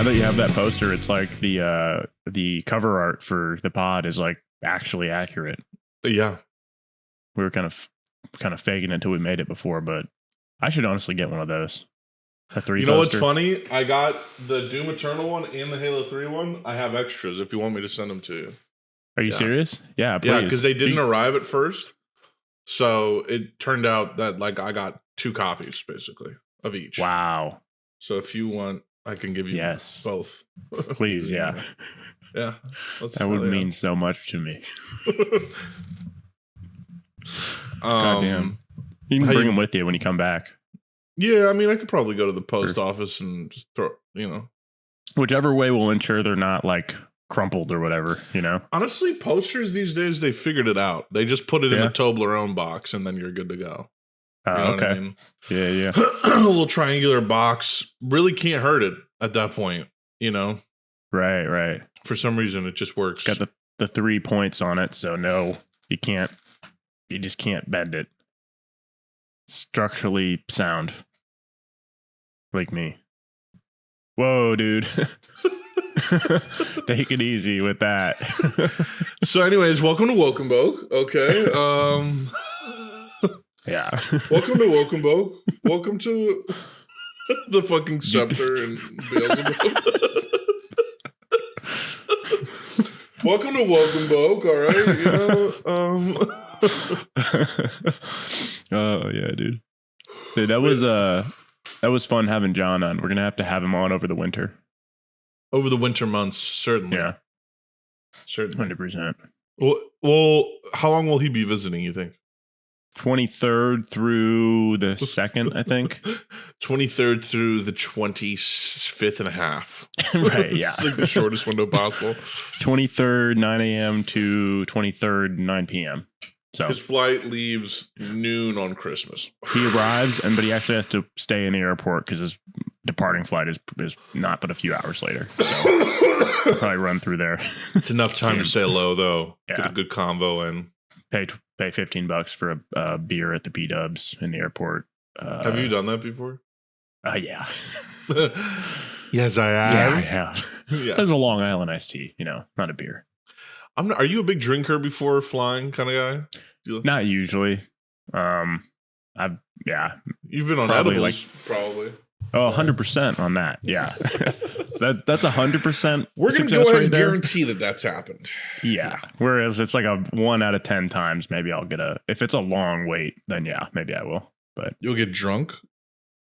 now that you have that poster, it's like the cover art for the pod is like actually accurate. Yeah. We were kind of faking it until we made it before, but I should honestly get one of those. A 3 You know poster. what's funny? I got the Doom Eternal one and the Halo 3 one. I have extras if you want me to send them to you. Are you serious? Yeah, please. Yeah, because they didn't arrive at first. So it turned out that like I got 2 copies basically of each. Wow. So if you want, I can give you both. Please, yeah. Yeah. That would mean so much to me. Goddamn. You can bring them with you when you come back. Yeah, I mean, I could probably go to the post office and just throw, Whichever way will ensure they're not like crumpled or whatever, Honestly, posters these days, they figured it out. They just put it in the Toblerone box and then you're good to go. Okay. I mean? Yeah. A little triangular box really can't hurt it at that point, Right. For some reason, it just works. It's got the 3 points on it, so no, you just can't bend it. Structurally sound. Like me. Whoa, dude. Take it easy with that. So anyways, welcome to Wokenboke. Okay. Yeah. Welcome to Wokenboke. Welcome to the fucking scepter and Beelzebub. Welcome to Wokenboke, all right? Oh yeah, dude. That was fun having John on. We're gonna have to have him on over the winter. Over the winter months, certainly. Yeah. Certainly. 100%. Well, how long will he be visiting, you think? 23rd through the 2nd, I think. 23rd through the 25th and a half. Right, yeah. It's like the shortest window possible. 23rd, 9 a.m. to 23rd, 9 p.m. So his flight leaves noon on Christmas. He arrives, but he actually has to stay in the airport because his departing flight is not but a few hours later. So he'll probably run through there. It's enough time to say hello, though. Yeah. Get a good convo in. Pay $15 for a beer at the P-dubs in the airport. Have you done that before? Yeah. Yes, I have. Yeah, I have. Yeah. There's a Long Island iced tea, not a beer. Are you a big drinker before flying kind of guy? Not usually. You've been on edibles, probably. Oh, 100% on that. Yeah. That's 100%. We're going to go ahead and guarantee that that's happened. Yeah. Whereas it's like a 1 out of 10 times, maybe I'll get if it's a long wait, then yeah, maybe I will. But you'll get drunk?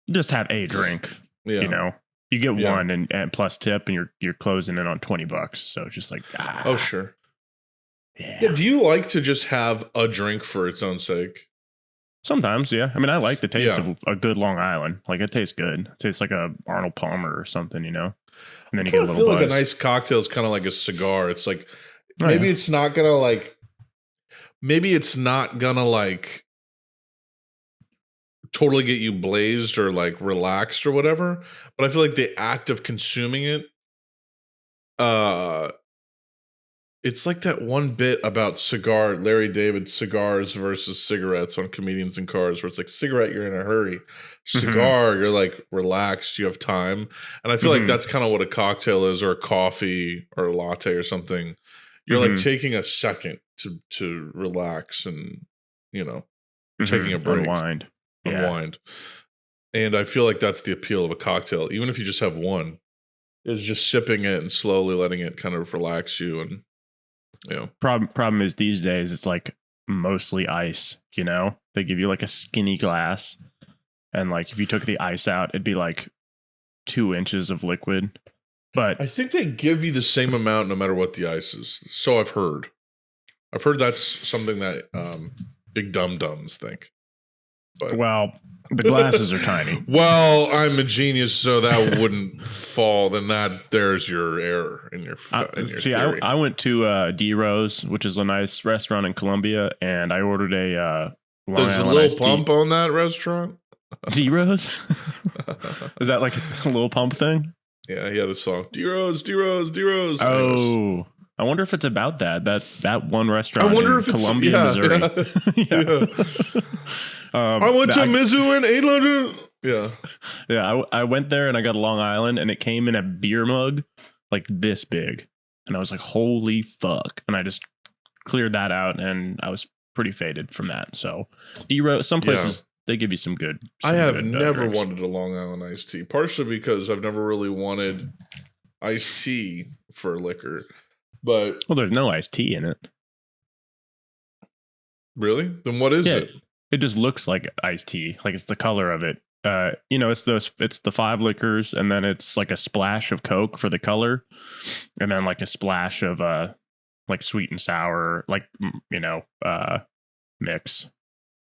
Just have a drink. Yeah. You get one and plus tip and you're closing in on $20. So it's just like, oh, sure. Yeah. Do you like to just have a drink for its own sake? Sometimes, yeah. I mean, I like the taste of a good Long Island. Like, it tastes good. It tastes like a Arnold Palmer or something, And then you get a little buzz. I feel like a nice cocktail is kind of like a cigar. It's like, maybe it's not going to totally get you blazed or like relaxed or whatever. But I feel like the act of consuming it, it's like that one bit about Larry David cigars versus cigarettes on Comedians in Cars, where it's like cigarette, you're in a hurry. Cigar, you're like relaxed, you have time. And I feel like that's kind of what a cocktail is, or a coffee or a latte or something. You're like taking a second to relax and, taking a break. Unwind. And I feel like that's the appeal of a cocktail. Even if you just have one, is just sipping it and slowly letting it kind of relax you. And Problem is these days it's like mostly ice, They give you like a skinny glass, and like if you took the ice out, it'd be like 2 inches of liquid. But I think they give you the same amount no matter what the ice is. So I've heard. I've heard that's something that big dum-dums think. But well, the glasses are tiny. Well, I'm a genius, so that wouldn't fall. Then there's your error in your theory. I went to D-Rose, which is a nice restaurant in Columbia, and I ordered a Long There's Island a iced Lil Pump on that restaurant? D-Rose? Is that like a Lil Pump thing? Yeah, he had a song. D-Rose, D-Rose, D-Rose. Oh, I wonder if it's about that one restaurant in Columbia, Missouri. Yeah. I went to Mizzou and ate Yeah. Yeah, I went there and I got a Long Island, and it came in a beer mug like this big, and I was like, "Holy fuck!" And I just cleared that out, and I was pretty faded from that. So, some places they give you some good. I have never drinks. wanted a Long Island iced tea, partially because I've never really wanted iced tea for liquor. But well, there's no iced tea in it. Really? Then what is it? It just looks like iced tea. Like, it's the color of it. It's the 5 liquors, and then it's like a splash of Coke for the color, and then like a splash of like sweet and sour, like mix.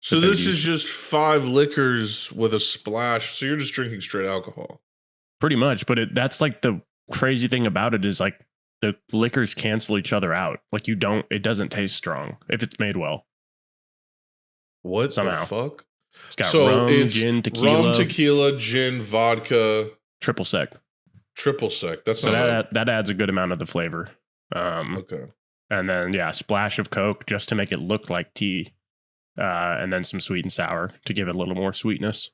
So this is just 5 liquors with a splash. So you're just drinking straight alcohol. Pretty much, but that's like the crazy thing about it is like the liquors cancel each other out. Like it doesn't taste strong if it's made well. What somehow. The fuck? It's got rum, gin, tequila. Rum, tequila, gin, vodka. Triple sec. That's so that adds a good amount of the flavor. Okay. And then, a splash of Coke just to make it look like tea. And then some sweet and sour to give it a little more sweetness.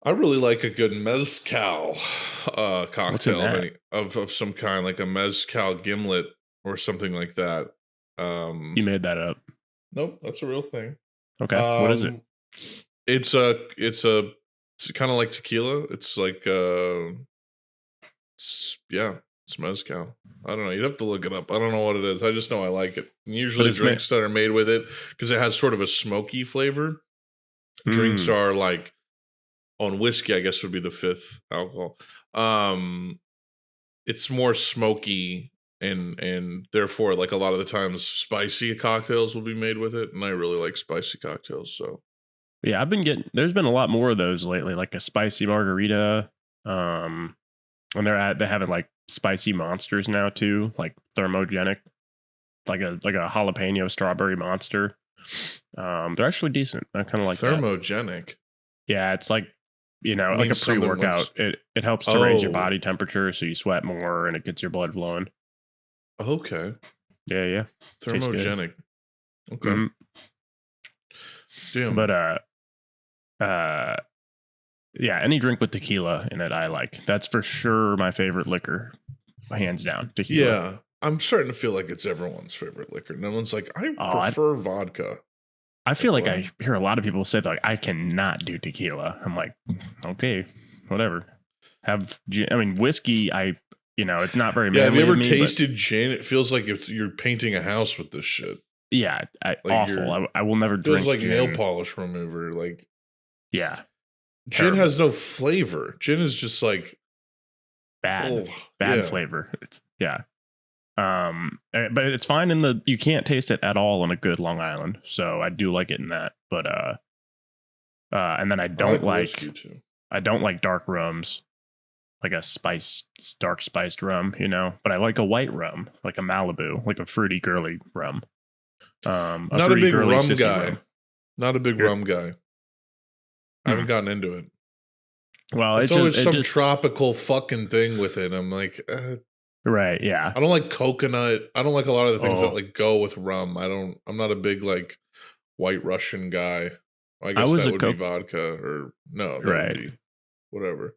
I really like a good mezcal cocktail of some kind, like a mezcal gimlet or something like that. You made that up. Nope, that's a real thing. Okay, what is it? It's kind of like tequila. It's like it's mezcal. I don't know. You'd have to look it up. I don't know what it is. I just know I like it. Usually drinks that are made with it, because it has sort of a smoky flavor. Drinks are like, on whiskey, I guess would be the 5th alcohol. It's more smoky, and therefore, like, a lot of the times spicy cocktails will be made with it, and I really like spicy cocktails. So yeah, there's been a lot more of those lately, like a spicy margarita. And they have it like spicy monsters now too, like thermogenic, like a jalapeno strawberry monster. They're actually decent. I kind of like thermogenic. Yeah, it's like, like a pre-workout. It helps to raise your body temperature, so you sweat more and it gets your blood flowing. Okay. Yeah. Thermogenic. Okay. Mm-hmm. Damn. But any drink with tequila in it I like. That's for sure my favorite liquor, hands down. Tequila. Yeah, I'm starting to feel like it's everyone's favorite liquor. No one's like, I prefer vodka. I feel like I hear a lot of people say that, like, I cannot do tequila. I'm like, okay, whatever. Whiskey, it's not very manly. Have you ever tasted gin? It feels like you're painting a house with this shit. Yeah, awful. I will never drink. Feels like gin. Nail polish remover. Like, yeah. Gin has no flavor. Gin is just like bad flavor. But it's fine you can't taste it at all in a good Long Island. So I do like it in that. But and then I don't like dark rums, like a dark spiced rum, but I like a white rum, like a Malibu, like a fruity girly rum. Not a big rum guy. Not a big rum guy. I haven't gotten into it. Well, it's always some tropical fucking thing with it. I'm like, right, yeah. I don't like coconut. I don't like a lot of the things that like go with rum. I'm not a big like White Russian guy. I guess that would be vodka or no, that would be whatever.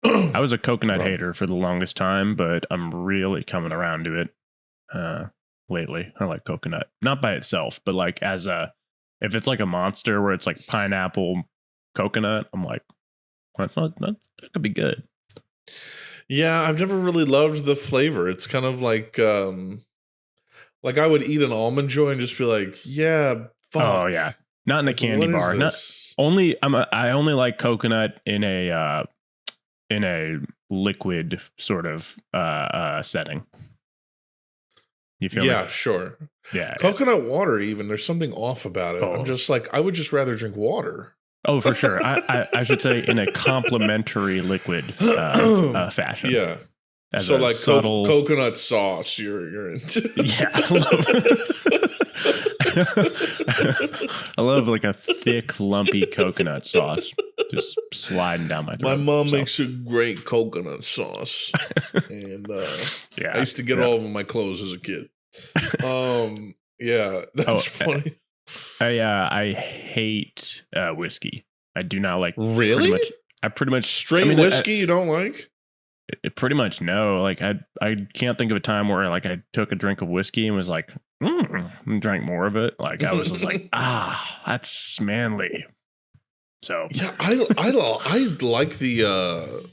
I was a coconut hater for the longest time, but I'm really coming around to it lately. I like coconut, not by itself, but like if it's like a monster where it's like pineapple coconut, I'm like, that could be good. Yeah, I've never really loved the flavor. It's kind of like I would eat an Almond Joy and just be like, yeah, fuck. Oh yeah, not in a candy bar. I only like coconut in a liquid sort of setting. You feel me? Yeah, sure. Yeah, coconut water. Even there's something off about it. I'm just like, I would just rather drink water. Oh, for sure. I should say in a complementary liquid fashion. Yeah. As so like subtle coconut sauce, you're into. Yeah. I love like a thick, lumpy coconut sauce just sliding down my throat. My mom makes a great coconut sauce, and I used to get all of my clothes as a kid. Yeah, that's funny. I hate whiskey. I do not like. Really? Pretty much straight whiskey. You don't like? Pretty much no. Like I can't think of a time where like I took a drink of whiskey and was like, and drank more of it. Like I was just like, that's manly. So yeah, I like the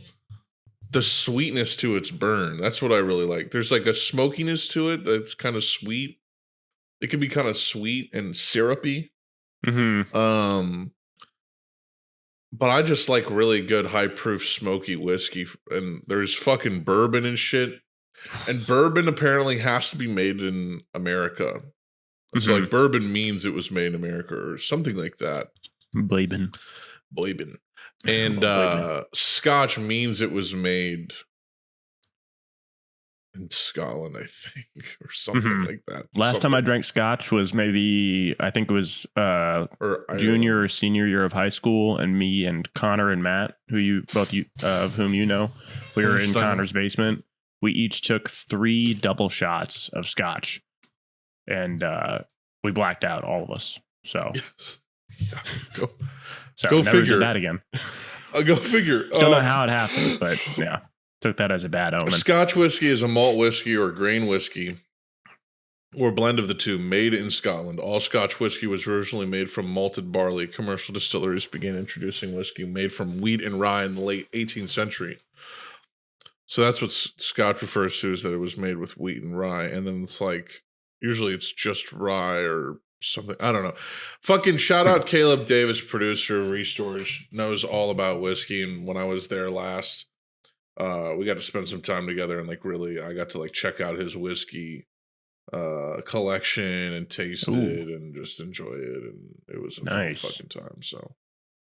sweetness to its burn. That's what I really like. There's like a smokiness to it that's kind of sweet. It can be kind of sweet and syrupy. Mm-hmm. But I just like really good high proof smoky whiskey, and there's fucking bourbon and shit. And bourbon apparently has to be made in America. So like bourbon means it was made in America or something like that. Blaben. And Scotch means it was made in Scotland, I think, or something like that. Last time I drank Scotch was maybe, I think it was junior or senior year of high school, and me and Connor and Matt, of whom you know, we were in Connor's basement. We each took 3 double shots of Scotch, and we blacked out, all of us. So, yes. Yeah, go never figure did that again. Go figure. Don't know how it happened, but yeah. Took that as a bad omen. Scotch whiskey is a malt whiskey or grain whiskey, or a blend of the two, made in Scotland. All Scotch whiskey was originally made from malted barley. Commercial distilleries began introducing whiskey made from wheat and rye in the late 18th century. So that's what Scotch refers to, is that it was made with wheat and rye. And then it's like, usually it's just rye or something. I don't know. Fucking shout out Caleb Davis, producer of Restorage, knows all about whiskey. And when I was there last, we got to spend some time together, and like really I got to like check out his whiskey collection and taste it and just enjoy it, and it was a nice fucking time. So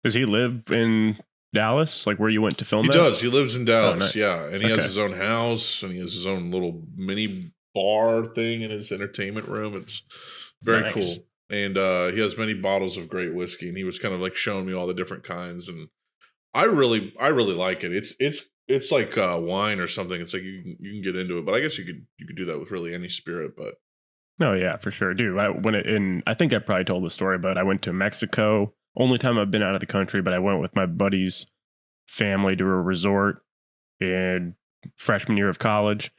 does he live in Dallas, like where you went to film? He does. He lives in Dallas. Nice. Yeah, and he has his own house, and he has his own little mini bar thing in his entertainment room. It's very cool. And he has many bottles of great whiskey, and he was kind of like showing me all the different kinds, and I really like it. It's like wine or something. It's like you can get into it, but I guess you could do that with really any spirit. But oh yeah, for sure, dude. I think I probably told the story, but I went to Mexico. Only time I've been out of the country, but I went with my buddy's family to a resort in freshman year of college,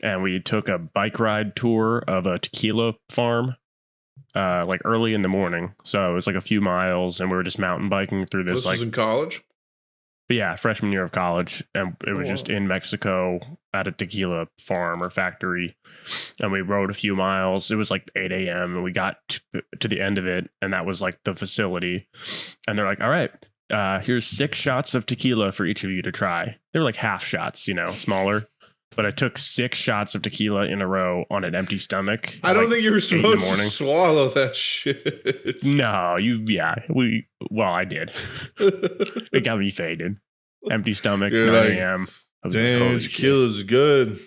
and we took a bike ride tour of a tequila farm, like early in the morning. So it was like a few miles, and we were just mountain biking through this. This was in college. But yeah, freshman year of college, and it was just in Mexico at a tequila farm or factory, and we rode a few miles. It was like 8 a.m. and we got to the end of it, and that was like the facility. And they're like, all right, here's 6 shots of tequila for each of you to try. They were like half shots, smaller. But I took 6 shots of tequila in a row on an empty stomach. I don't think you were supposed to swallow that shit. No, I did. It got me faded. Empty stomach, 9 a.m. Damn, tequila's good.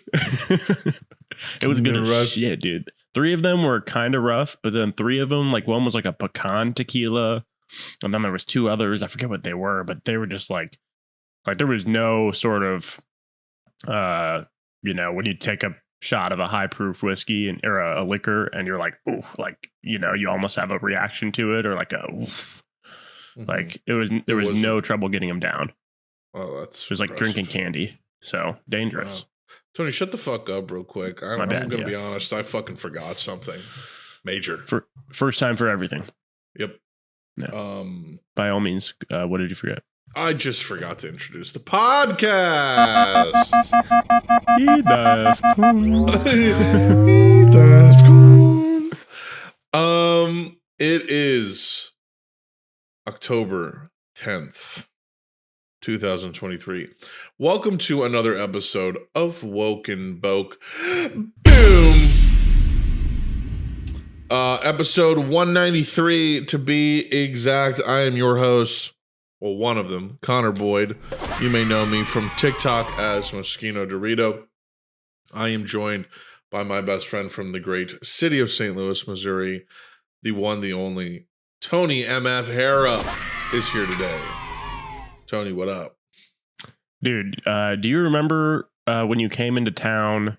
It was good as shit, dude. 3 of them were kind of rough, but then 3 of them, like one was like a pecan tequila, and then there was 2 others. I forget what they were, but they were just like there was no sort of when you take a shot of a high proof whiskey or a liquor and you're like, ooh, like, you almost have a reaction to it, or like like there was no trouble getting them down. Oh, it was like drinking candy. So dangerous. Wow. Tony, shut the fuck up real quick. I'm going to be honest. I fucking forgot something major. First time for everything. Yep. No. By all means, what did you forget? I just forgot to introduce the podcast. It is October 10th, 2023. Welcome to another episode of Woken Boke. Boom. Episode 193 to be exact. I am your host. Well, one of them, Connor Boyd. You may know me from TikTok as Moschino Dorito. I am joined by my best friend from the great city of St. Louis, Missouri. The one, the only, Tony MF Hara is here today. Tony, what up? Dude, do you remember when you came into town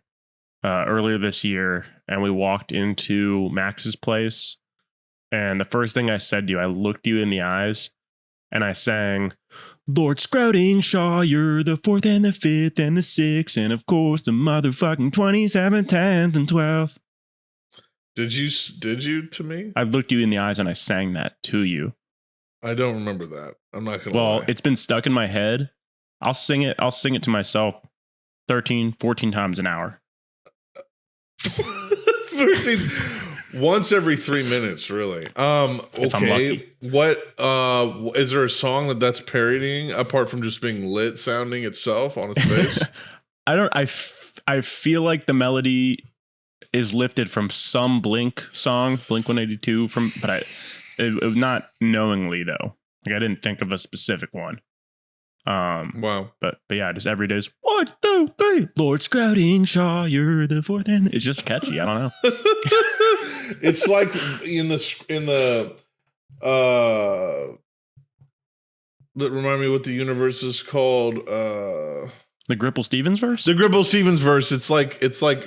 earlier this year and we walked into Max's place And the first thing I said to you, I looked you in the eyes and I sang, Lord scrotingshire, the 4th and the 5th and the 6th, and of course the motherfucking 27th, 10th, and 12th. Did you to me? I looked you in the eyes and I sang that to you. I don't remember that. I'm not going to Well, lie. it's been stuck in my head. I'll sing it to myself 13, 14 times an hour. 13 once every 3 minutes, really. Okay. What is there a song that's parodying apart from just being lit sounding itself on its face? I feel like the melody is lifted from some Blink song, Blink 182 but it not knowingly though. Like I didn't think of a specific one. Wow. But yeah, just every day is 1, 2, 3, Lord scrotingshire, the 4th, and it's just catchy. I don't know. It's like in the remind me what the universe is called. The Gripple Stevens verse? The Gripple Stevens verse. It's like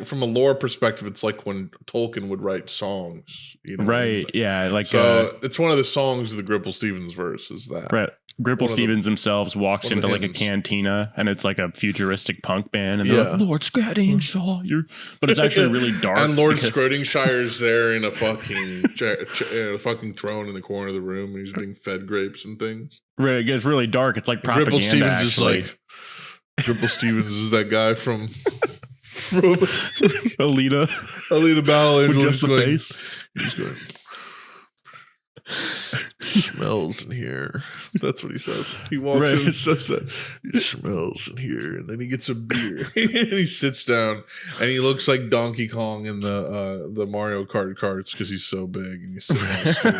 from a lore perspective, it's like when Tolkien would write songs. You know? Right. Yeah. Like it's one of the songs of the Gripple Stevens verse is that. Right. Gripple Stevens himself walks into like a cantina and it's like a futuristic punk band and they're like, Lord scrotingshire. But it's actually really dark. And Lord scrotingshire's there in a fucking throne in the corner of the room and he's being fed grapes and things. Right. It gets really dark. It's like propaganda. Gripple Stevens actually. is like Gripple Stevens is that guy from Alita Battle Angel. With just the face. He's going, smells in here. That's what he says. He walks in and says that. It smells in here. And then he gets a beer. And he sits down and he looks like Donkey Kong in the Mario Kart carts because he's so big and he's sitting on a stool.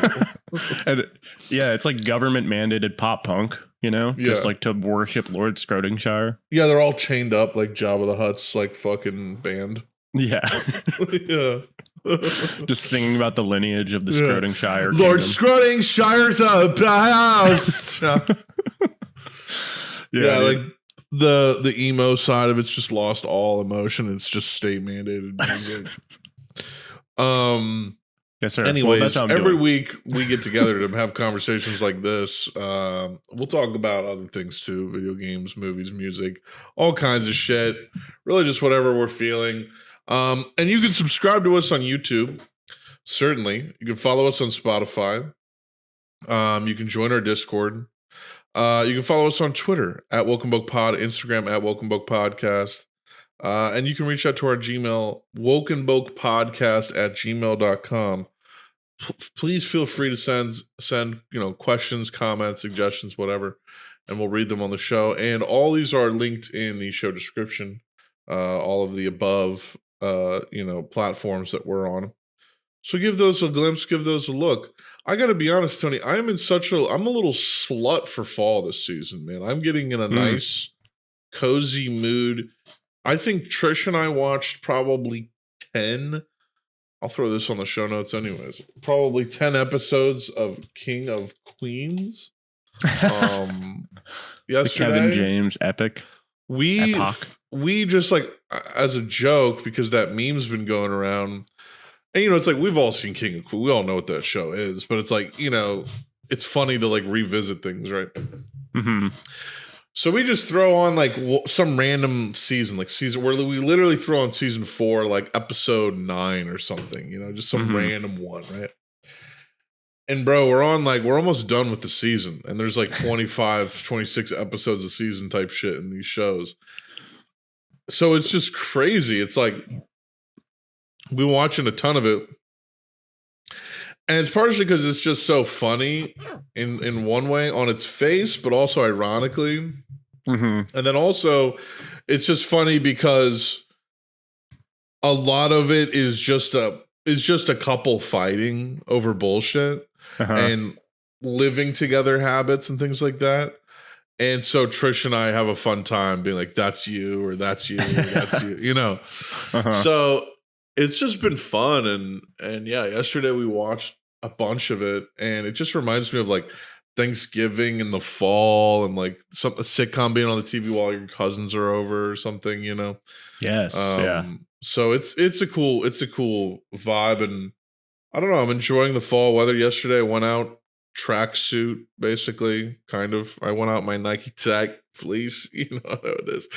And yeah, it's like government mandated pop punk, you know? Just like to worship Lord scrotingshire. Yeah, they're all chained up like Jabba the Hutt's like fucking band. Yeah. Yeah. Just singing about the lineage of the scrotingshire. Lord scrotingshire's a house. Yeah, like the emo side of it's just lost all emotion. It's just state mandated music. Yes, sir. Anyways, every week we get together to have conversations like this. We'll talk about other things too: video games, movies, music, all kinds of shit. Really, just whatever we're feeling. And you can subscribe to us on YouTube. Certainly, you can follow us on Spotify. You can join our Discord. You can follow us on Twitter at wokenbokepod, Instagram at wokenbokepodcast. And you can reach out to our Gmail, wokenbokepodcast@gmail.com. Please feel free to send questions, comments, suggestions, whatever, and we'll read them on the show. And all these are linked in the show description. All of the above platforms that we're on. So give those a glimpse, give those a look. I got to be honest, Tony, I'm a little slut for fall this season, man. I'm getting in a nice, cozy mood. I think Trish and I watched probably 10. I'll throw this on the show notes anyways. Probably 10 episodes of King of Queens. Yesterday. The Kevin James epic. We just like as a joke because that meme's been going around, and it's like we've all seen King of Queens. We all know what that show is, but it's like it's funny to like revisit things, right? Mm-hmm. So we just throw on like some random season, like season where we literally throw on season 4, like episode 9 or something, just some random one, right? And bro, we're almost done with the season. And there's like 25, 26 episodes a season type shit in these shows. So it's just crazy. It's like we're watching a ton of it. And it's partially because it's just so funny in one way on its face, but also ironically. Mm-hmm. And then also it's just funny because a lot of it is just a couple fighting over bullshit. And living together habits and things like that. And so Trish and I have a fun time being like, that's you, or that's you, or that's you, So it's just been fun. And yeah, yesterday we watched a bunch of it and it just reminds me of like Thanksgiving in the fall and like a sitcom being on the TV while your cousins are over or something, Yes. Yeah. So it's a cool vibe. And I don't know. I'm enjoying the fall weather. Yesterday I went out tracksuit, basically, kind of. I went out my Nike Tech fleece, you know how it is.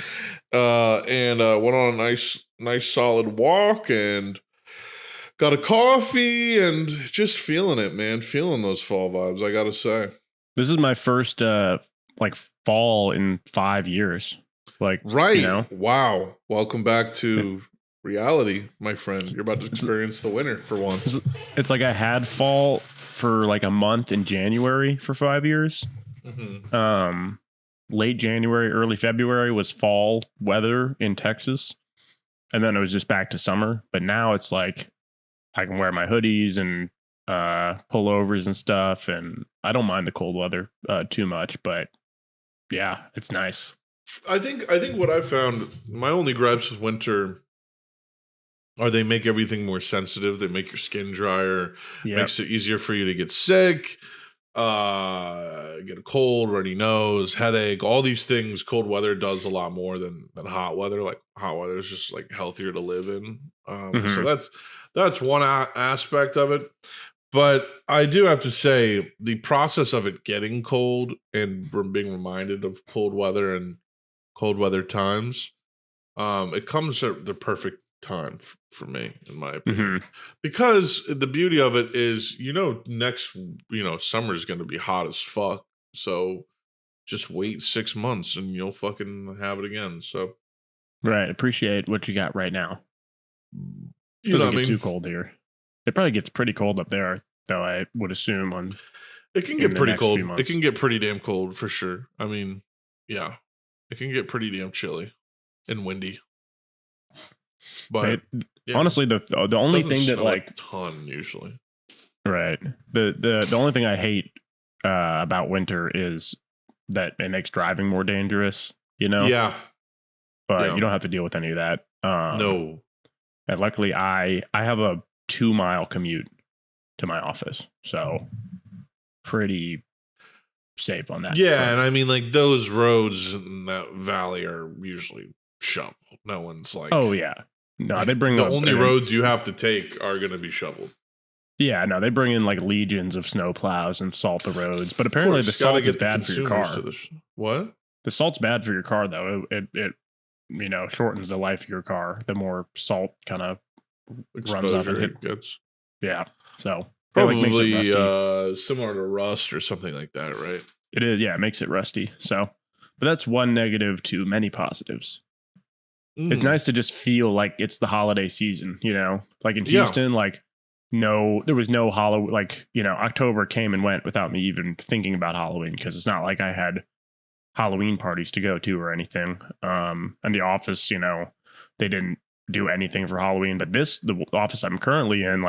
And went on a nice solid walk and got a coffee and just feeling it, man. Feeling those fall vibes, I gotta say. This is my first like fall in 5 years. Like, Right. you know? Wow. Welcome back to reality, my friend. You're about to experience the winter for once. It's like I had fall for like a month in January for 5 years. Mm-hmm. Late January, early February was fall weather in Texas. And then it was just back to summer. But now it's like I can wear my hoodies and pullovers and stuff. And I don't mind the cold weather too much. But yeah, it's nice. I think what I've found, my only gripes with winter are they make everything more sensitive. They make your skin drier. Yep. Makes it easier for you to get sick, get a cold, runny nose, headache, all these things. Cold weather does a lot more than hot weather. Like hot weather is just like healthier to live in. So that's one aspect of it. But I do have to say the process of it getting cold and being reminded of cold weather and cold weather times, it comes at the perfect time for me, in my opinion. Because the beauty of it is, next, summer's going to be hot as fuck. So just wait 6 months and you'll fucking have it again. So right, appreciate what you got right now. You doesn't get too cold here. It probably gets pretty cold up there, though. I would assume on it can get pretty cold. It can get pretty damn cold for sure. I mean, yeah, it can get pretty damn chilly and windy. But honestly, the only thing that like a ton usually, right? The only thing I hate about winter is that it makes driving more dangerous. Yeah. But you don't have to deal with any of that. No. And luckily, I have a 2-mile commute to my office, so pretty safe on that. Yeah, and I mean, like those roads in that valley are usually shoveled. No one's like, oh yeah, no, they bring the only roads you have to take are going to be shoveled. Yeah, no, they bring in like legions of snow plows and salt the roads, but apparently the salt is bad for your car. What? The salt's bad for your car, though. It shortens the life of your car. The more salt kind of runs up and hits. Yeah, so probably makes it rusty. Similar to rust or something like that, right? It is, yeah, it makes it rusty. So, but that's one negative to many positives. It's nice to just feel like it's the holiday season, like in Houston, there was no Halloween, October came and went without me even thinking about Halloween, because it's not like I had Halloween parties to go to or anything. And the office, they didn't do anything for Halloween, but the office I'm currently in,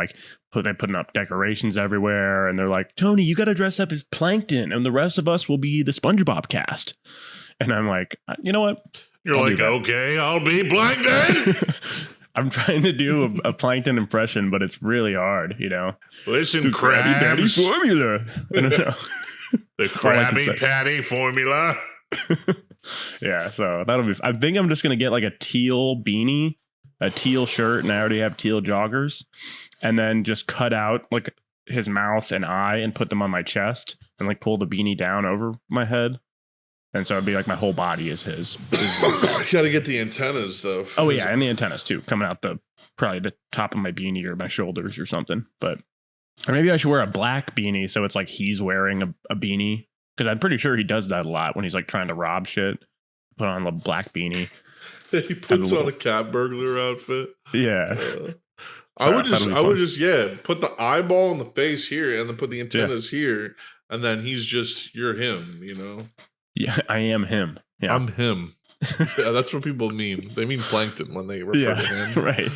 they're putting up decorations everywhere, and they're like, Tony, you got to dress up as Plankton, and the rest of us will be the SpongeBob cast. And I'm like, you know what? You're like, okay, I'll be Plankton. I'm trying to do a Plankton impression, but it's really hard, Listen, the Krabby Patty formula. I don't know. The Krabby Patty formula. Yeah, so that'll be. I think I'm just gonna get like a teal beanie, a teal shirt, and I already have teal joggers, and then just cut out like his mouth and eye and put them on my chest, and like pull the beanie down over my head. And so it'd be like my whole body is his. You gotta get the antennas though. Oh yeah, and the antennas too, coming out probably the top of my beanie or my shoulders or something. Or maybe I should wear a black beanie so it's like he's wearing a beanie, because I'm pretty sure he does that a lot when he's like trying to rob shit. Put on a black beanie. He puts on a cat burglar outfit. Yeah. I would just put the eyeball in the face here and then put the antennas here, and then you're him, Yeah, I am him. Yeah. I'm him. Yeah, that's what people mean. They mean Plankton when they refer to him. Right.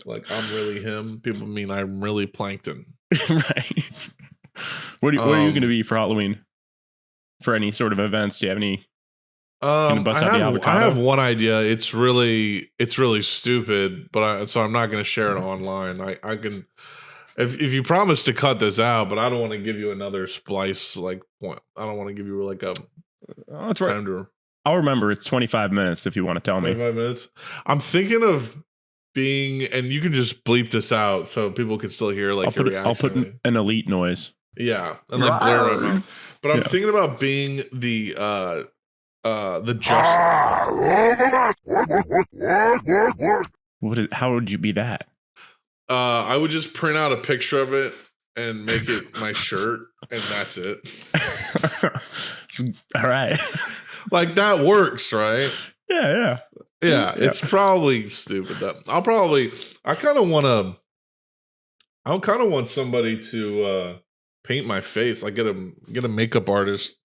Like, I'm really him. People mean I'm really Plankton. Right. What are you going to be for Halloween? For any sort of events? Do you have any? I have one idea. It's really stupid, so I'm not going to share it online. I can, if you promise to cut this out, but I don't want to give you another splice point. I don't want to give you a. That's right. I'll remember. It's 25 minutes if you want to tell me. 25 minutes. I'm thinking of being, and you can just bleep this out so people can still hear like your reaction. I'll put an elite noise. Yeah, and like blur my mouth. But I'm thinking about being the just. How would you be that? I would just print out a picture of it and make it my shirt, and that's it. All right. Like that works, right? Yeah. It's probably stupid. I kind of want somebody to paint my face. Like get a makeup artist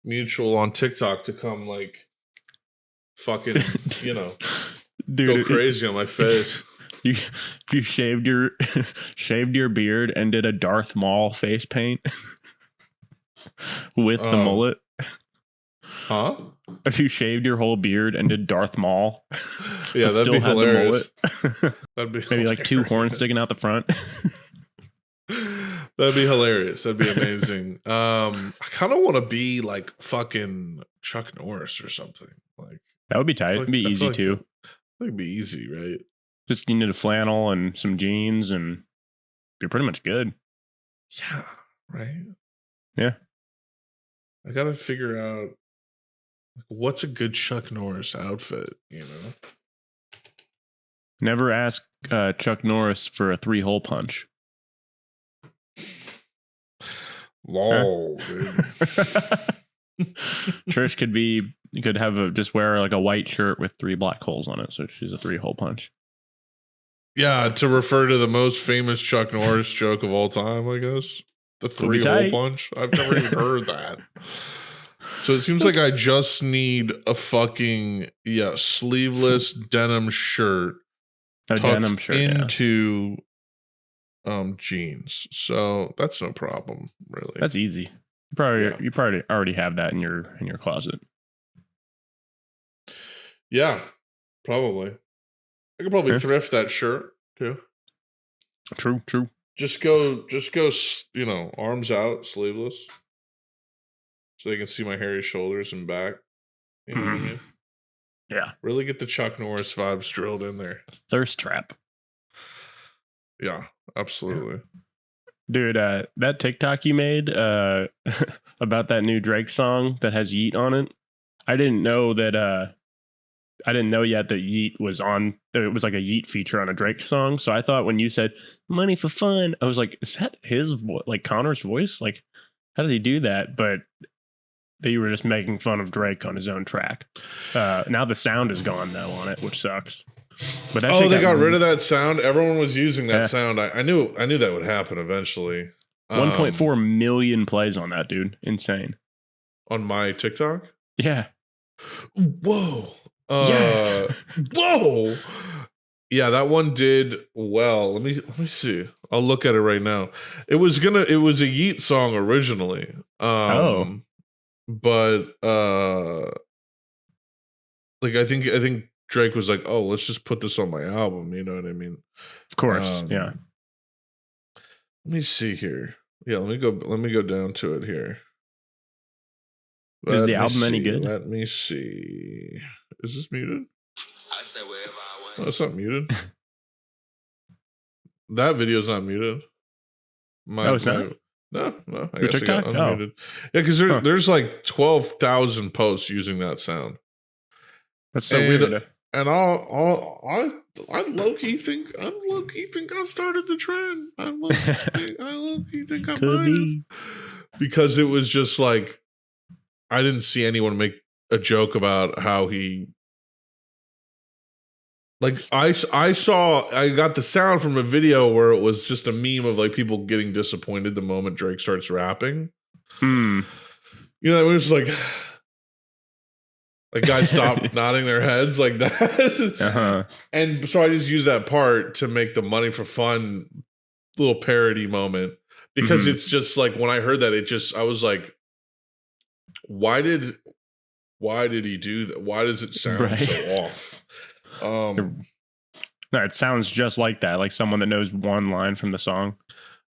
mutual on TikTok to come like fucking, dude, go crazy on my face. You shaved your beard and did a Darth Maul face paint with the mullet. Huh? If you shaved your whole beard and did Darth Maul, yeah, that'd be hilarious. That'd be maybe like 2 horns sticking out the front. That'd be hilarious. That'd be amazing. I kind of want to be like fucking Chuck Norris or something. Like that would be tight. It'd be easy too. It'd be easy, right? Just you need a flannel and some jeans, and you're pretty much good. Yeah. Right. Yeah. I gotta figure out what's a good Chuck Norris outfit. Never ask Chuck Norris for a 3-hole punch. Lol, dude. Trish could just wear like a white shirt with 3 black holes on it, so she's a 3-hole punch. Yeah, to refer to the most famous Chuck Norris joke of all time, I guess. The 3-hole punch. I've never even heard that. So it seems like I just need a fucking sleeveless denim shirt. Into jeans. So that's no problem, really. That's easy. You probably already have that in your closet. Yeah, probably. I could probably thrift that shirt too. True. Just go, arms out, sleeveless, so they can see my hairy shoulders and back. You know what I mean? Yeah. Really get the Chuck Norris vibes drilled in there. Thirst trap. Yeah, absolutely. Dude, that TikTok you made about that new Drake song that has Yeet on it. I didn't know yet that Yeet was on. It was like a Yeet feature on a Drake song. So I thought when you said "money for fun," I was like, "Is that his like Connor's voice? Like, how did he do that?" But that you were just making fun of Drake on his own track. Now the sound is gone though on it, which sucks. But they got rid of that sound. Everyone was using that sound. I knew that would happen eventually. 1.4 million plays on that, dude. Insane. On my TikTok? Yeah. Whoa. Whoa. Yeah, that one did well. Let me see. I'll look at it right now. It was a Yeet song originally. But like I think Drake was like, "Oh, let's just put this on my album." You know what I mean? Of course, yeah. Let me see here. Yeah, let me go down to it here. Is the album any good? Let me see. Is this muted? Oh, it's not muted. That video's not muted. It's not? No. I Your guess TikTok? I got unmuted. Yeah, because there's like 12,000 posts using that sound. That's so weird. And I low key think I started the trend. I low key think I might have. Because it was just like I didn't see anyone make a joke about how he. Like I got the sound from a video where it was just a meme of like people getting disappointed the moment Drake starts rapping. You know, it was like guys stop nodding their heads like that. And so I just used that part to make the money for fun little parody moment because it's just like when I heard that, I was like, why did he do that? Why does it sound so off? No, it sounds just like that, like someone that knows one line from the song.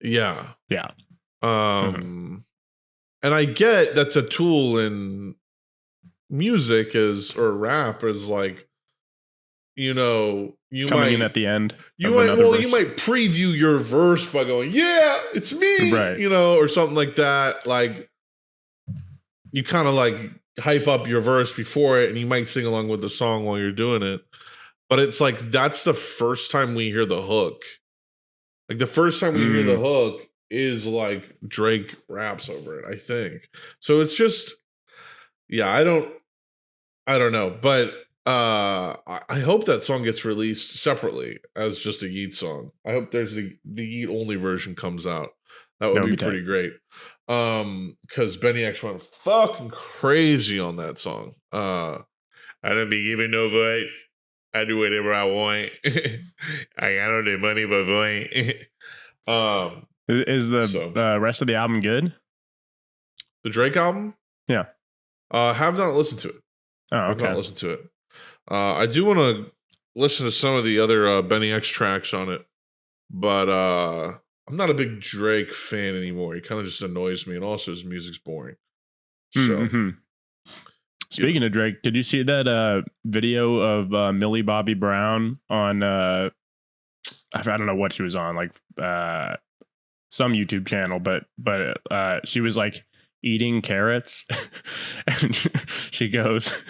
Yeah. And I get that's a tool in music or rap is like you know, you Coming might in at the end. you of might another verse. you might preview your verse by going, yeah, it's me, Right. you know, or something like that. Like you kind of like hype up your verse before it, and you might sing along with the song while you're doing it. But it's like that's the first time we hear the hook. Like the first time we hear the hook is like Drake raps over it, I think. So it's just, yeah, I don't know, but I hope that song gets released separately as just a Yeet song. I hope there's the Yeet only version comes out. That would be pretty great. Because Benny X went fucking crazy on that song. I don't be giving no voice. I do whatever I want. I got all the money for voice. Is the rest of the album good? The Drake album? Yeah. Have not listened to it. Oh, okay. I've not listened to it. I do want to listen to some of the other Benny X tracks on it, but I'm not a big Drake fan anymore. He kind of just annoys me, and also his music's boring. So, speaking of Drake, did you see that video of Millie Bobby Brown on? I don't know what she was on, like some YouTube channel, but she was like eating carrots, and she goes,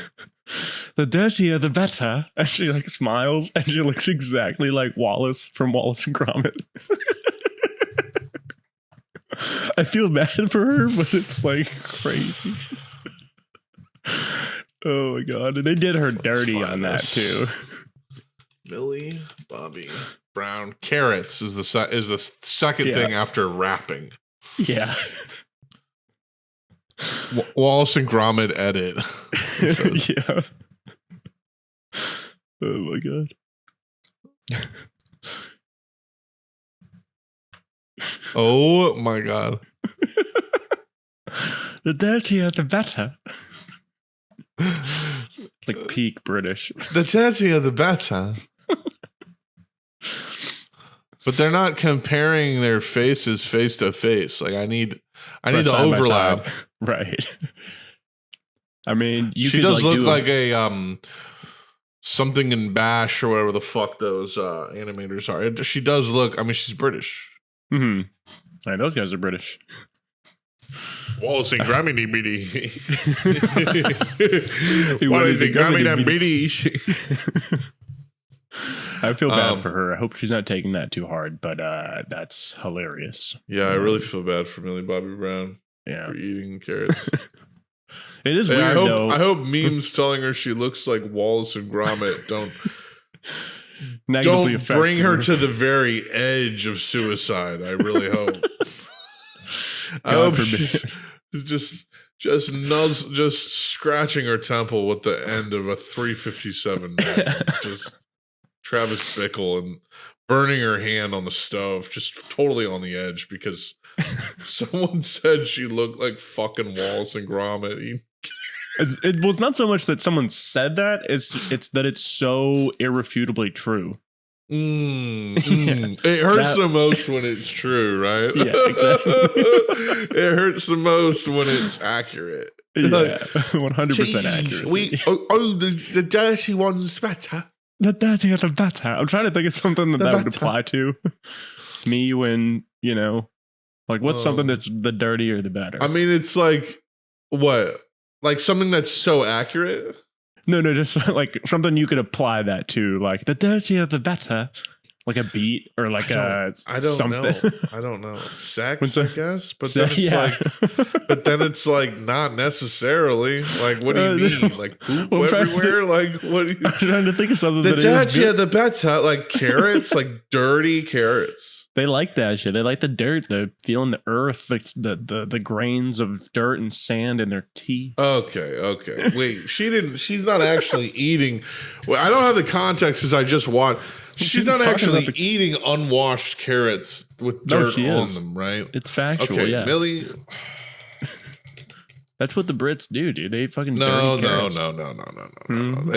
"The dirtier, the better," and she like smiles, and she looks exactly like Wallace from Wallace and Gromit. I feel bad for her, but it's like crazy. Oh my god! And they did her dirty on that too. Millie Bobby Brown carrots is the second thing after rapping. Yeah. Wallace and Gromit edit. Yeah. Oh my god. Oh my god. The dirtier, the better. Like peak British. The dirtier, the better. But they're not comparing their faces face to face. Like I need the overlap. Right. I mean, she does look like a something in Bash or whatever the fuck those animators are. She does look. I mean, she's British. Mm-hmm. Right, those guys are British. Wallace and Gromit BD. Wallace and Gromit BD. I feel bad for her. I hope she's not taking that too hard, but that's hilarious. Yeah, I really feel bad for Millie Bobby Brown. Yeah, for eating carrots. It is weird, though. I hope memes telling her she looks like Wallace and Gromit don't bring her to the very edge of suicide. I really hope. I hope she's just scratching her temple with the end of a 357. Just Travis Bickle and burning her hand on the stove, just totally on the edge because someone said she looked like fucking Wallace and Gromit. It's not so much that someone said that; it's that it's so irrefutably true. It hurts the most when it's true, right? Yeah, exactly. It hurts the most when it's accurate. Yeah, 100% accurate. The dirty one's better. The dirtier, the better. I'm trying to think of something that would apply to me when, like what's something that's the dirtier, the better. I mean, it's like what? Like something that's so accurate? No, just like something you could apply that to, like the dirtier, the better. Like a beat or like I don't something. know. I don't know. Sex, I guess. But then it's like not necessarily. Like, what do you mean? Like poop everywhere? Like, what do you? I'm trying to think of something. The dirtier, the better. Like carrots, like dirty carrots. They like that shit. They like the dirt. They're feeling the earth, the grains of dirt and sand in their teeth. Okay. Wait, she's not actually eating. Well, I don't have the context because I just watched. She's not actually eating unwashed carrots with dirt on them, right? It's factual, okay, yeah. Millie. That's what the Brits do, dude. They fucking no. They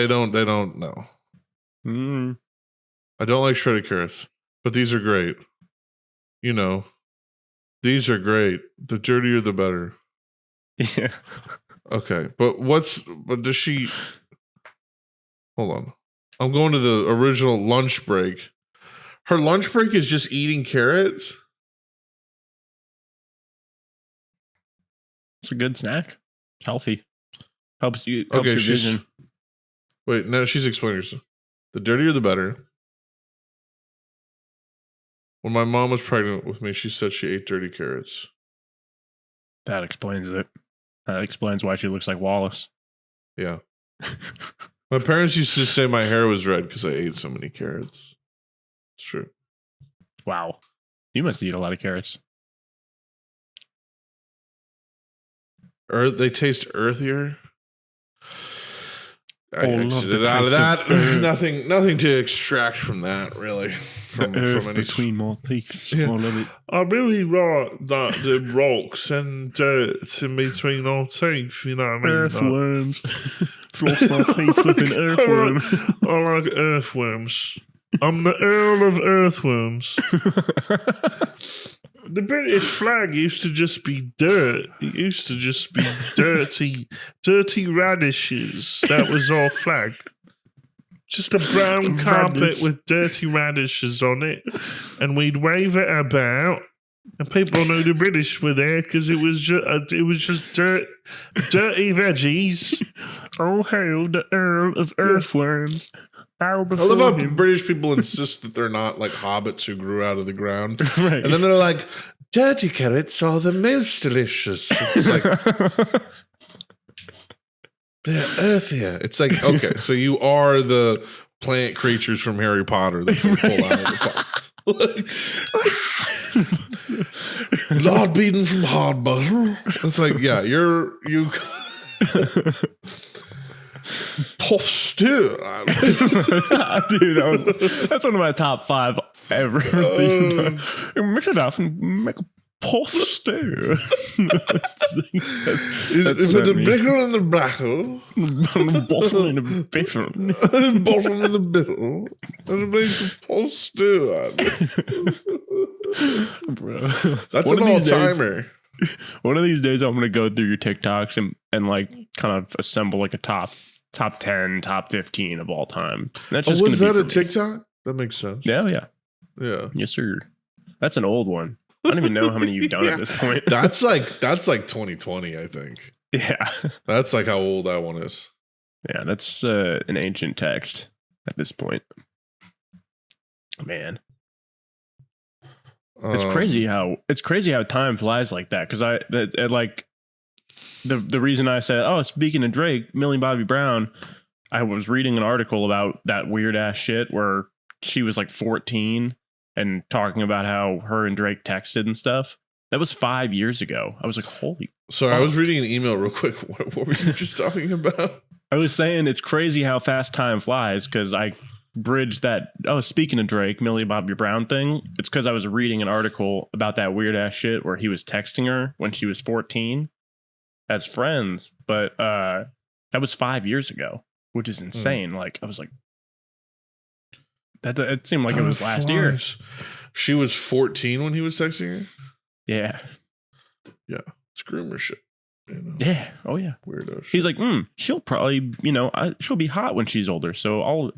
don't know. I don't like shredded carrots, but these are great. These are great. The dirtier, the better. Yeah. Okay, but does she? Hold on. I'm going to the original lunch break. Her lunch break is just eating carrots? It's a good snack. Healthy. Helps your vision. Wait, no, she's explaining herself. The dirtier, the better. When my mom was pregnant with me, she said she ate dirty carrots. That explains it. That explains why she looks like Wallace. Yeah. My parents used to say my hair was red because I ate so many carrots. It's true. Wow. You must eat a lot of carrots. They taste earthier. I exited the out of that. of Nothing to extract from that, really. From earth between my teeth. Yeah. All of it. I really like that the rocks and dirt in between our teeth. You know what I mean? Earthworms. Floss my teeth with an earthworm. I like earthworms. I'm the Earl of Earthworms. The British flag used to just be dirt. It used to just be dirty radishes. That was our flag. Just a brown carpet with dirty radishes on it. And we'd wave it about. And people knew the British were there because it was just dirty veggies. Oh, hail the Earl of Earthworms. I love how British people insist that they're not like hobbits who grew out of the ground. Right. And then they're like, dirty carrots are the most delicious. It's like, they're earthier. It's like, okay, so you are the plant creatures from Harry Potter that they pull out of the pot. Lord beaten from hard butter. It's like, yeah, you puff stew. Dude, that's one of my top 5 ever. Mix it up and make a puff stew. Is it a bickle and the blackle? Bottle and a bitter. Bottle and the bitter. And it makes a puff stew. Bro. That's an all-timer. One of these days I'm going to go through your TikToks and like kind of assemble like a top 10, top 15 of all time. And that's just was that a me. TikTok? That makes sense. Yeah. Yes, sir. That's an old one. I don't even know how many you've done at this point. That's like 2020, I think. Yeah. That's like how old that one is. Yeah, that's an ancient text at this point. Man. It's crazy how time flies like that. Because like the reason I said, oh, speaking of Drake, Millie Bobby Brown, I was reading an article about that weird ass shit where she was like 14 and talking about how her and Drake texted and stuff. That was 5 years ago. I was like, holy. Sorry, I was reading an email real quick. What were you just talking about? I was saying it's crazy how fast time flies because I bridged that. Oh, speaking of Drake, Millie Bobby Brown thing. It's because I was reading an article about that weird ass shit where he was texting her when she was 14 as friends. But that was 5 years ago, which is insane. Like, I was like, that it seemed like it was last year. She was 14 when he was texting her? Yeah. Yeah. It's groomer shit. You know? Yeah. Oh, yeah. Weirdo shit. He's like, she'll probably, she'll be hot when she's older. So I'll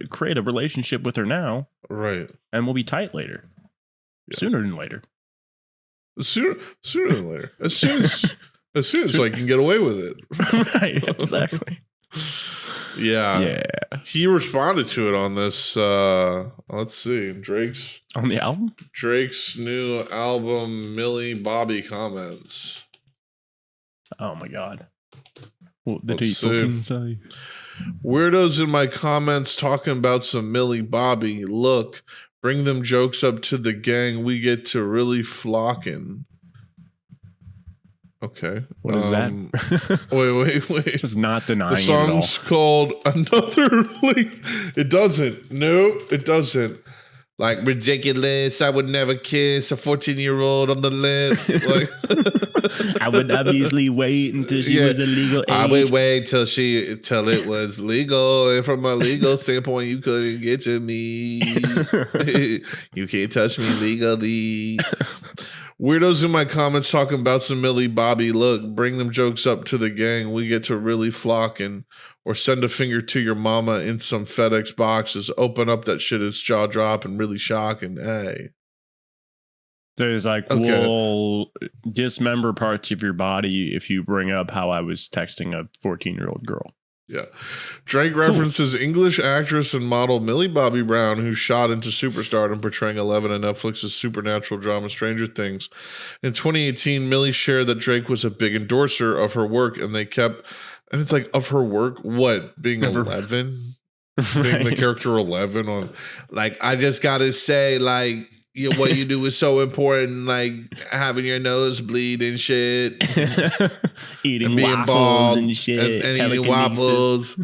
create a relationship with her now. Right. And we'll be tight later. Yeah. Sooner than later. Sooner than later. As soon as I can get away with it. Right. Exactly. Yeah. He responded to it on this. Let's see. On the album? Drake's new album, Millie Bobby comments. Oh my God. What did he fucking say? Weirdos in my comments talking about some Millie Bobby. Look, bring them jokes up to the gang. We get to really flocking. Okay. What is that? Wait. Just not denying the song's called Another Leap. It doesn't. Nope, it doesn't. Like, ridiculous. I would never kiss a 14-year-old on the lips. Like, I would obviously wait until she was a legal age. I would wait till it was legal. And from a legal standpoint, you couldn't get to me. You can't touch me legally. Weirdos in my comments talking about some Millie Bobby. Look, bring them jokes up to the gang. We get to really flocking. Or send a finger to your mama in some FedEx boxes. Open up that shit. It's jaw dropping, really shocking. Hey. There's like, Okay. we'll dismember parts of your body if you bring up how I was texting a 14-year-old girl. Yeah. Drake references English actress and model Millie Bobby Brown, who shot into superstardom portraying Eleven in Netflix's supernatural drama Stranger Things. In 2018, Millie shared that Drake was a big endorser of her work, and and it's like, of her work? What? Being 11? Being the character 11 on, like, I just gotta say, like, what you do is so important, like having your nose bleed and shit, eating and being waffles bald and shit, and eating waffles.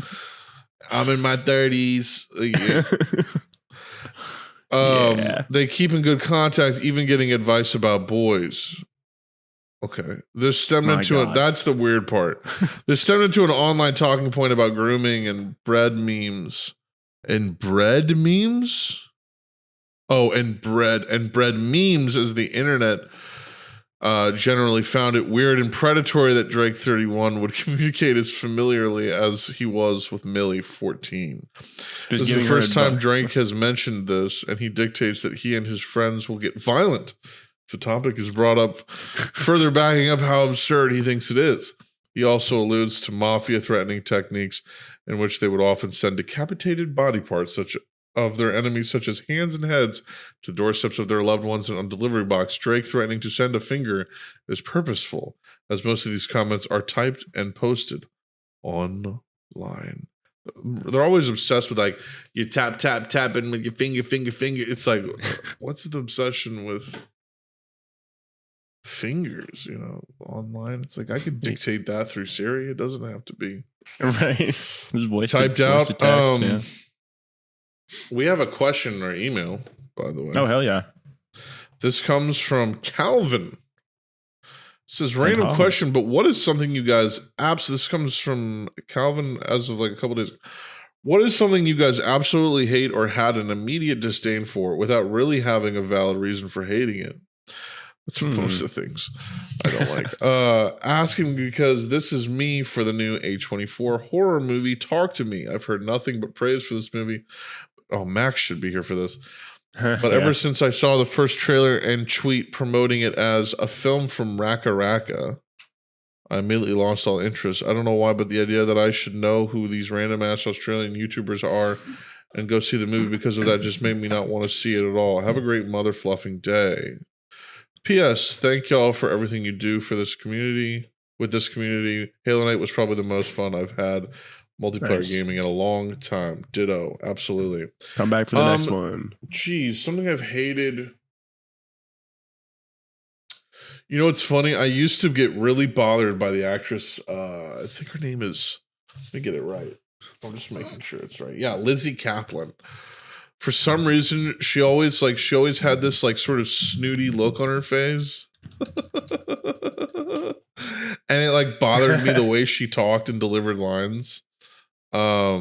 I'm in my 30s. They keep in good contact, even getting advice about boys. Okay. This stemmed into that's the weird part. This stemmed into an online talking point about grooming and bread memes. And bread memes? Oh, and bread memes, as the internet generally found it weird and predatory that Drake 31 would communicate as familiarly as he was with Millie 14. This is the first time Drake has mentioned this, and he dictates that he and his friends will get violent if the topic is brought up, further backing up how absurd he thinks it is. He also alludes to mafia threatening techniques in which they would often send decapitated body parts of their enemies, such as hands and heads, to doorsteps of their loved ones and on delivery box. Drake threatening to send a finger is purposeful, as most of these comments are typed and posted online. They're always obsessed with, like, you tapping with your finger. It's like, what's the obsession with fingers, online? It's like, I could dictate that through Siri. It doesn't have to be right. Typed out. We have a question in our email, by the way. Oh, hell yeah. This comes from Calvin. It says, random question, but what is something you guys this comes from Calvin as of like a couple days. What is something you guys absolutely hate or had an immediate disdain for without really having a valid reason for hating it? That's most of the things I don't like. Asking because this is me for the new A24 horror movie, Talk to Me. I've heard nothing but praise for this movie. Oh, Max should be here for this. But ever since I saw the first trailer and tweet promoting it as a film from Raka Raka, I immediately lost all interest. I don't know why, but the idea that I should know who these random ass Australian YouTubers are and go see the movie because of that just made me not want to see it at all. Have a great mother fluffing day. P.S. Thank y'all for everything you do for this community. With this community, Halo Night was probably the most fun I've had multiplayer gaming in a long time. Ditto. Absolutely. Come back for the next one. Geez, something I've hated. You know what's funny? I used to get really bothered by the actress. I think her name is, let me get it right. I'm just making sure it's right. Yeah, Lizzie Kaplan. For some reason, she always had this like sort of snooty look on her face. And it like bothered me the way she talked and delivered lines. But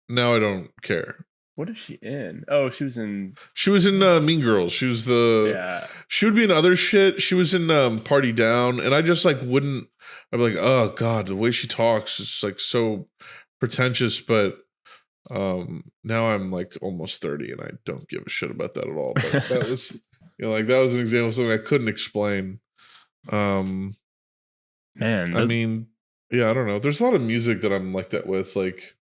now I don't care. What is she in? Oh, she was in Mean Girls. She was she would be in other shit. She was in Party Down, and I just like wouldn't. I'd be like, oh god, the way she talks is like so pretentious. But now I'm like almost 30, and I don't give a shit about that at all. But that was like that was an example of something I couldn't explain. Man, I mean, yeah, I don't know. There's a lot of music that I'm like that with, like,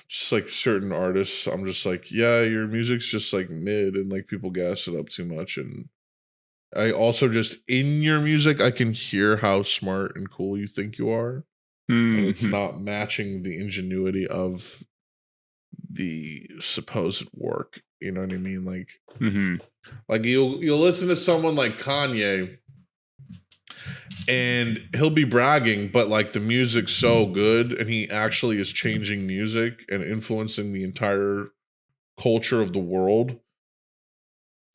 just like certain artists. I'm just like, yeah, your music's just like mid, and like people gas it up too much. And I also just in your music, I can hear how smart and cool you think you are, and it's not matching the ingenuity of the supposed work. You know what I mean? Like, like you'll listen to someone like Kanye, and he'll be bragging, but like the music's so good, and he actually is changing music and influencing the entire culture of the world,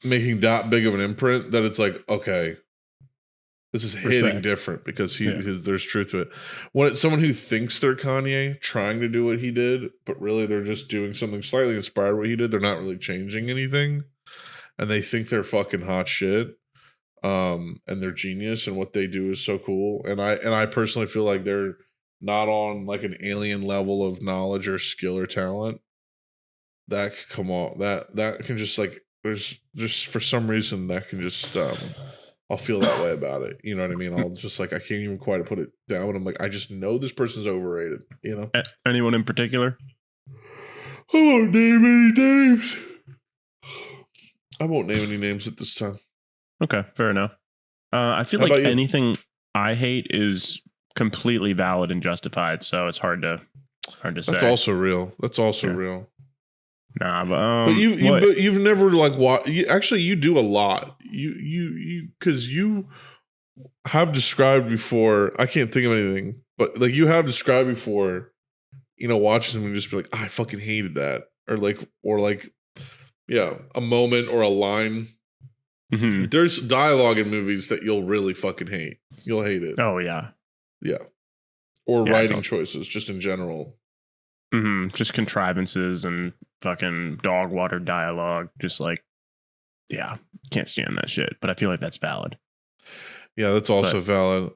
making that big of an imprint that it's like, okay, This is hitting different because there's truth to it. When it's someone who thinks they're Kanye trying to do what he did, but really they're just doing something slightly inspired what he did. They're not really changing anything, and they think they're fucking hot shit. And they're genius, and what they do is so cool. And I personally feel like they're not on like an alien level of knowledge or skill or talent. That could come on. That can just like there's just for some reason that can just I'll feel that way about it. You know what I mean? I'll just like I can't even quite put it down. I'm like I just know this person's overrated. You know? Anyone in particular? I won't name any names. I won't name any names at this time. Okay, fair enough. I feel like anything I hate is completely valid and justified, so it's hard to say. That's also real. That's also real. Nah, but you've never like watched. Actually, you do a lot. You because you have described before. I can't think of anything, but like you have described before. You know, watching them and just be like, I fucking hated that, or a moment or a line. Mm-hmm. There's dialogue in movies that you'll really fucking hate. You'll hate it. Oh yeah, or writing choices, just in general. Mm-hmm. Just contrivances and fucking dog water dialogue. Just like, can't stand that shit. But I feel like that's valid. Yeah, that's also valid.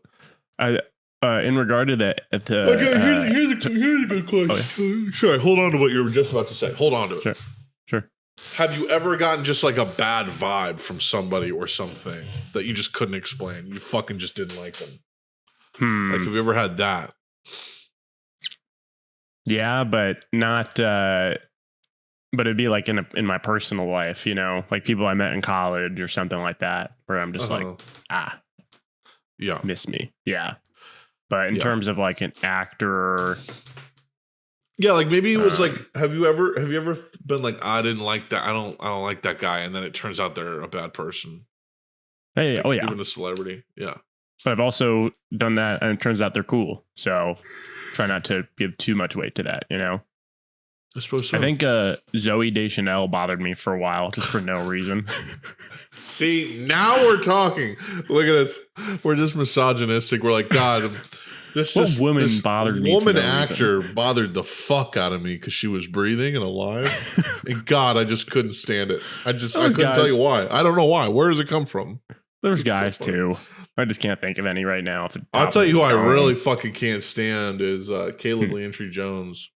In regard to that, here's a good question. Okay. Sorry, hold on to what you were just about to say. Hold on to it. Sure. Have you ever gotten just like a bad vibe from somebody or something that you just couldn't explain? You fucking just didn't like them. Like, have you ever had that? Yeah, but not. But it'd be like in my personal life, you know, like people I met in college or something like that, where I'm just like, miss me, But in terms of like an actor. Yeah, like maybe it was like, have you ever been like, I didn't like that, I don't like that guy, and then it turns out they're a bad person. Hey, like, even a celebrity, yeah. But I've also done that, and it turns out they're cool. So try not to give too much weight to that, you know. I suppose so. I think Zooey Deschanel bothered me for a while, just for no reason. See, now we're talking. Look at us. We're just misogynistic. We're like, God. This woman bothered me. Woman actor bothered the fuck out of me because she was breathing and alive. And God, I just couldn't stand it. I couldn't tell you why. I don't know why. Where does it come from? There's guys too. I just can't think of any right now. I'll tell you who I really fucking can't stand is Caleb Landry Jones.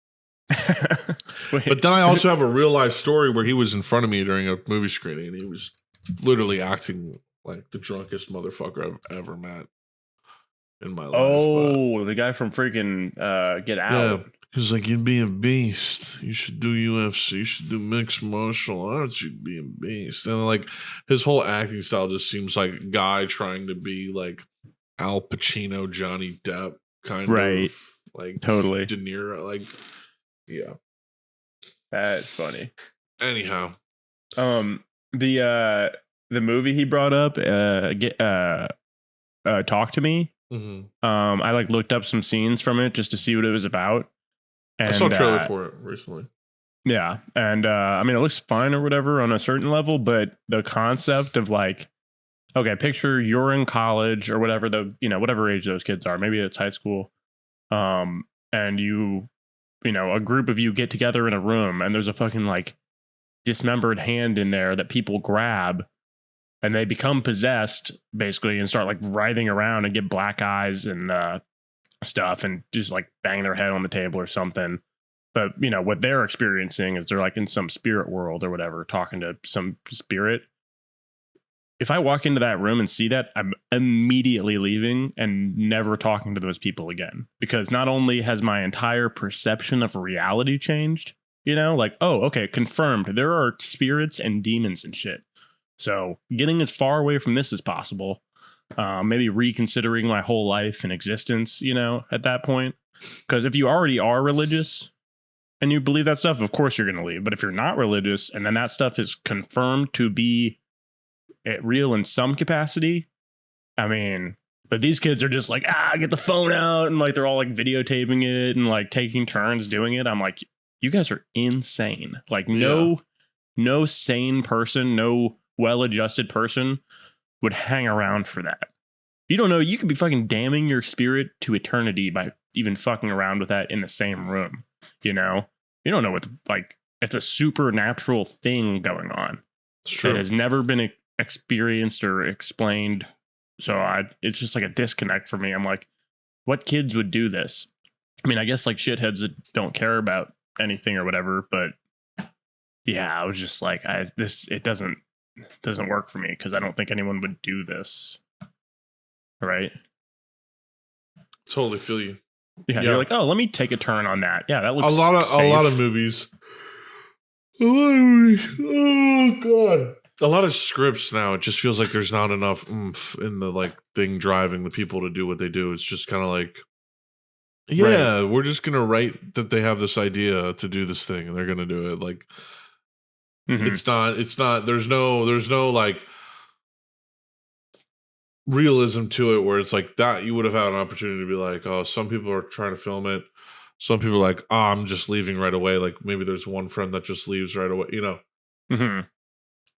But then I also have a real life story where he was in front of me during a movie screening and he was literally acting like the drunkest motherfucker I've ever met. In my life. Oh, the guy from freaking Get Out. Yeah, he's like, you'd be a beast. You should do UFC. You should do mixed martial arts. You'd be a beast. And like his whole acting style just seems like a guy trying to be like Al Pacino, Johnny Depp kind of. Like totally. De Niro. Like, yeah. That's funny. Anyhow. The movie he brought up, Talk to Me. Mm-hmm. I like looked up some scenes from it just to see what it was about. And, I saw a trailer for it recently. Yeah, and I mean, it looks fine or whatever on a certain level, but the concept of like, okay, picture you're in college or whatever whatever age those kids are, maybe it's high school, and you know, a group of you get together in a room, and there's a fucking like dismembered hand in there that people grab. And they become possessed, basically, and start like writhing around and get black eyes and stuff and just like bang their head on the table or something. But, you know, what they're experiencing is they're like in some spirit world or whatever, talking to some spirit. If I walk into that room and see that, I'm immediately leaving and never talking to those people again. Because not only has my entire perception of reality changed, you know, like, oh, okay, confirmed. There are spirits and demons and shit. So getting as far away from this as possible, maybe reconsidering my whole life and existence, you know, at that point. Because if you already are religious and you believe that stuff, of course you're going to leave. But if you're not religious and then that stuff is confirmed to be real in some capacity, I mean, but these kids are just like, get the phone out. And like, they're all like videotaping it and like taking turns doing it. I'm like, you guys are insane. Like no sane person, no well-adjusted person would hang around for that. You don't know. You could be fucking damning your spirit to eternity by even fucking around with that in the same room. You know, you don't know what like. It's a supernatural thing going on. It's true. It has never been experienced or explained. So it's just like a disconnect for me. I'm like, what kids would do this? I mean, I guess like shitheads that don't care about anything or whatever. But yeah, I was just like, it doesn't work for me because I don't think anyone would do this. Right? Totally feel you. Yeah, you're like, oh, let me take a turn on that. Yeah, that looks a lot of movies. Oh god. A lot of scripts now, it just feels like there's not enough oomph in the like thing driving the people to do what they do. It's just kind of like, yeah, right. We're just gonna write that they have this idea to do this thing and they're gonna do it. Like it's not there's no like realism to it where it's like that you would have had an opportunity to be like, oh, some people are trying to film it. Some people are like, oh, I'm just leaving right away. Like maybe there's one friend that just leaves right away, you know?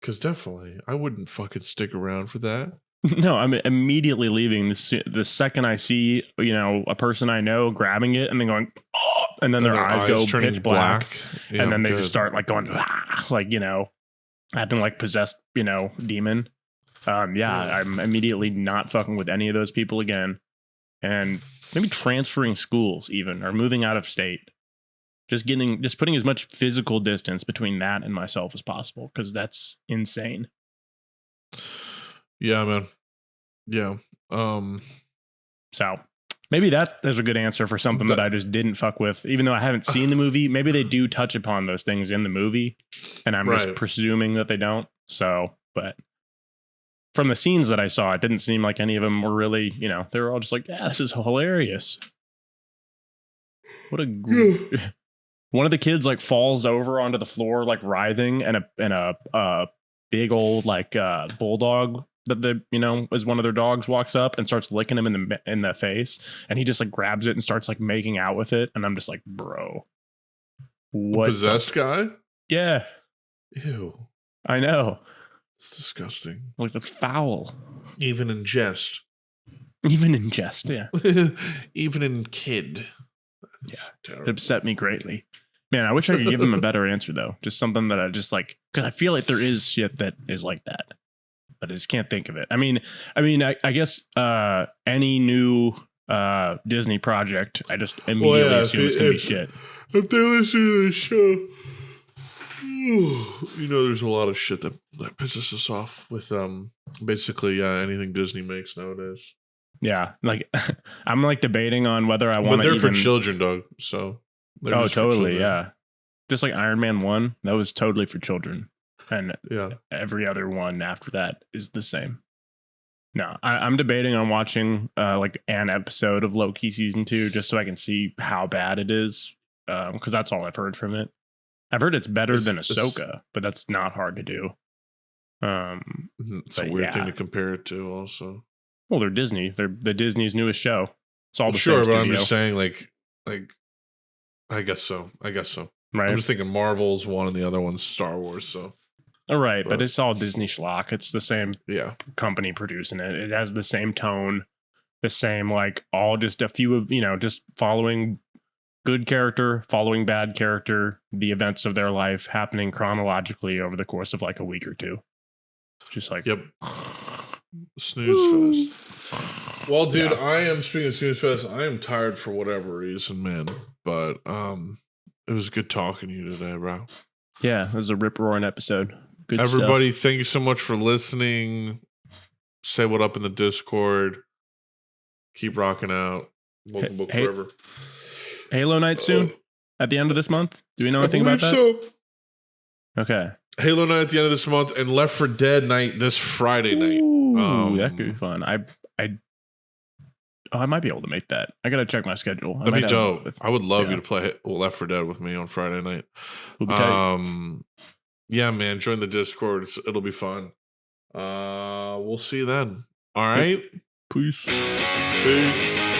Because definitely, I wouldn't fucking stick around for that. No, I'm immediately leaving the second I see, you know, a person I know grabbing it and then going, oh, and then their eyes go pitch black. Yeah, and then they just start like going, ah, like, you know, acting like possessed, you know, demon. I'm immediately not fucking with any of those people again. And maybe transferring schools even or moving out of state. Just putting as much physical distance between that and myself as possible because that's insane. Yeah, man. Yeah. So maybe that is a good answer for something that I just didn't fuck with, even though I haven't seen the movie. Maybe they do touch upon those things in the movie, and I'm just presuming that they don't. So, but from the scenes that I saw, it didn't seem like any of them were really, you know, they were all just like, yeah, this is hilarious. What a one of the kids like falls over onto the floor, like writhing, and a big old like bulldog that is one of their dogs walks up and starts licking him in the face, and he just like grabs it and starts like making out with it, and I'm just like, bro, what? A possessed guy? Yeah. Ew. I know. It's disgusting. Like that's foul. Even in jest. Yeah. Even in kid. Yeah. Terrible. It upset me greatly. Man, I wish I could give them a better answer though. Just something that I just like, because I feel like there is shit that is like that, but I just can't think of it. I mean, I guess any new Disney project, I just immediately assume it's gonna be shit. If they listen to this show, you know, there's a lot of shit that pisses us off with basically anything Disney makes nowadays. Yeah, like I'm like debating on whether I want to. But they're for children, dog. So. Oh, totally. Yeah. Just like Iron Man 1, that was totally for children. And every other one after that is the same. No, I'm debating on watching like an episode of Loki season 2 just so I can see how bad it is. Because that's all I've heard from it. I've heard it's better than Ahsoka, but that's not hard to do. It's a weird thing to compare it to also. Well, they're Disney. They're the Disney's newest show. It's all the same studio. But I'm just saying like I guess so. Right. I'm just thinking Marvel's one and the other one's Star Wars. So, all right, but it's all Disney schlock. It's the same company producing it. It has the same tone, the same like all just a few of just following good character, following bad character, the events of their life happening chronologically over the course of like a week or two. Just like snooze fest. Well, dude, I am speaking of snooze fest. I am tired for whatever reason, man. But it was good talking to you today, bro. Yeah, it was a rip-roaring episode. Good Everybody, stuff. Thank you so much for listening. Say what up in the Discord. Keep rocking out. Welcome Boke forever. Halo night soon? At the end of this month? Do we know anything about that? So. Okay. Halo night at the end of this month and Left 4 Dead night this Friday night. Ooh, that could be fun. I might be able to make that. I gotta check my schedule. That'd be dope. I would love you to play Left 4 Dead with me on Friday night. We'll be tight. Yeah, man. Join the Discord. It'll be fun. We'll see you then. All right. Peace. Peace.